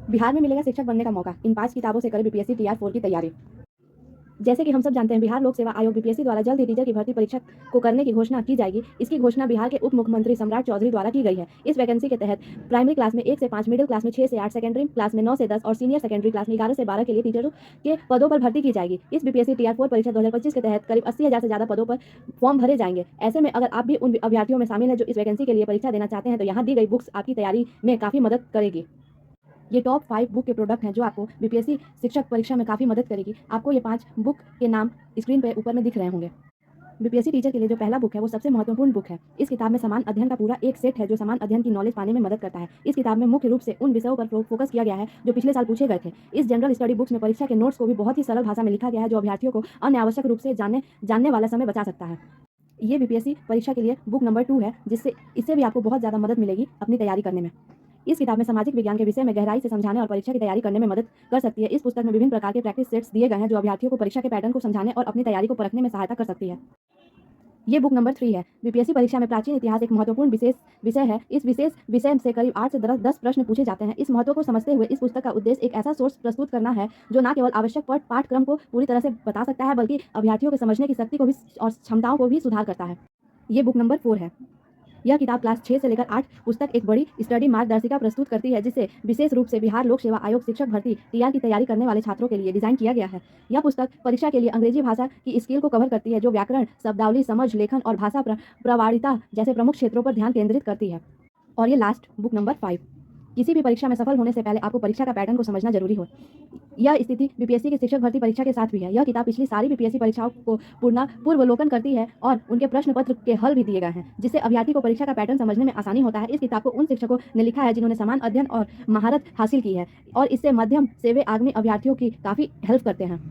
बिहार में मिलेगा शिक्षक बनने का मौका, इन 5 किताबों से करें बीपीएससी टीआर 4 की तैयारी। जैसे कि हम सब जानते हैं, बिहार लोक सेवा आयोग बीपीएससी द्वारा जल्द ही टीचर की भर्ती परीक्षा को करने की घोषणा की जाएगी। इसकी घोषणा बिहार के उप मुख्यमंत्री सम्राट चौधरी द्वारा की गई है। इस वैकेंसी के तहत प्राइमरी क्लास में 1 से 5, मिडिल क्लास में 6 से 8, सेकेंडरी क्लास में 9 से 10 और सीनियर सेकेंडरी क्लास में 11 से 12 के लिए टीचरों के पदों पर भर्ती की जाएगी। इस बीपीएससी टीआर 4 परीक्षा 2025 के तहत करीब 80,000 से ज्यादा पदों पर फॉर्म भरे जाएंगे। ऐसे में अगर आप भी उन अभ्यर्थियों में शामिल हैं जो इस वैकेंसी के लिए परीक्षा देना चाहते हैं, तो यहाँ दी गई बुक्स आपकी तैयारी में काफी मदद करेगी। ये टॉप 5 बुक के प्रोडक्ट हैं जो आपको बीपीएससी शिक्षक परीक्षा में काफ़ी मदद करेगी। आपको ये 5 बुक के नाम स्क्रीन पे ऊपर में दिख रहे होंगे। बीपीएससी टीचर के लिए जो पहला बुक है वो सबसे महत्वपूर्ण बुक है। इस किताब में समान अध्ययन का पूरा एक सेट है जो समान अध्ययन की नॉलेज पाने में मदद करता है। इस किताब में मुख्य रूप से उन विषयों पर फोकस किया गया है जो पिछले साल पूछे गए थे। इस जनरल स्टडी बुक्स में परीक्षा के नोट्स को भी बहुत ही सरल भाषा में लिखा गया है जो अभ्यर्थियों को अनावश्यक रूप से जानने वाला समय बचा सकता है। ये बीपीएससी परीक्षा के लिए बुक नंबर 2 है, इससे भी आपको बहुत ज़्यादा मदद मिलेगी अपनी तैयारी करने में। इस किताब में सामाजिक विज्ञान के विषय में गहराई से समझाने और परीक्षा की तैयारी करने में मदद कर सकती है। इस पुस्तक में विभिन्न प्रकार के प्रैक्टिस सेट्स दिए गए हैं जो अभ्यर्थियों को परीक्षा के पैटर्न को समझाने और अपनी तैयारी को परखने में सहायता कर सकती है। ये बुक नंबर 3 है। बीपीएससी परीक्षा में प्राचीन इतिहास एक महत्वपूर्ण विषय है। इस विशेष विषय से करीब 8 से 10 प्रश्न पूछे जाते हैं। इस महत्व को समझते हुए इस पुस्तक का उद्देश्य एक ऐसा सोर्स प्रस्तुत करना है जो न केवल आवश्यक पाठ्यक्रम को पूरी तरह से बता सकता है, बल्कि अभ्यर्थियों के समझने की शक्ति को भी और क्षमताओं को भी सुधार करता है। ये बुक नंबर 4 है। यह किताब क्लास 6 से लेकर 8 पुस्तक एक बड़ी स्टडी मार्गदर्शिका प्रस्तुत करती है जिसे विशेष रूप से बिहार लोक सेवा आयोग शिक्षक भर्ती टीआर की तैयारी करने वाले छात्रों के लिए डिजाइन किया गया है। यह पुस्तक परीक्षा के लिए अंग्रेजी भाषा की स्किल को कवर करती है जो व्याकरण, शब्दावली समझ, लेखन और भाषा प्रवाहिता जैसे प्रमुख क्षेत्रों पर ध्यान केंद्रित करती है। और ये लास्ट बुक नंबर 5। किसी भी परीक्षा में सफल होने से पहले आपको परीक्षा का पैटर्न को समझना जरूरी हो। यह स्थिति बीपीएससी की शिक्षक भर्ती परीक्षा के साथ भी है। यह किताब पिछली सारी बीपीएससी परीक्षाओं को पूर्वावलोकन करती है और उनके प्रश्न पत्र के हल भी दिए गए हैं जिससे अभ्यर्थी को परीक्षा का पैटर्न समझने में आसानी होता है। इस किताब को उन शिक्षकों ने लिखा है जिन्होंने समान अध्ययन और महारत हासिल की है और इससे मध्यम से वे आगामी अभ्यर्थियों की काफ़ी हेल्प करते हैं।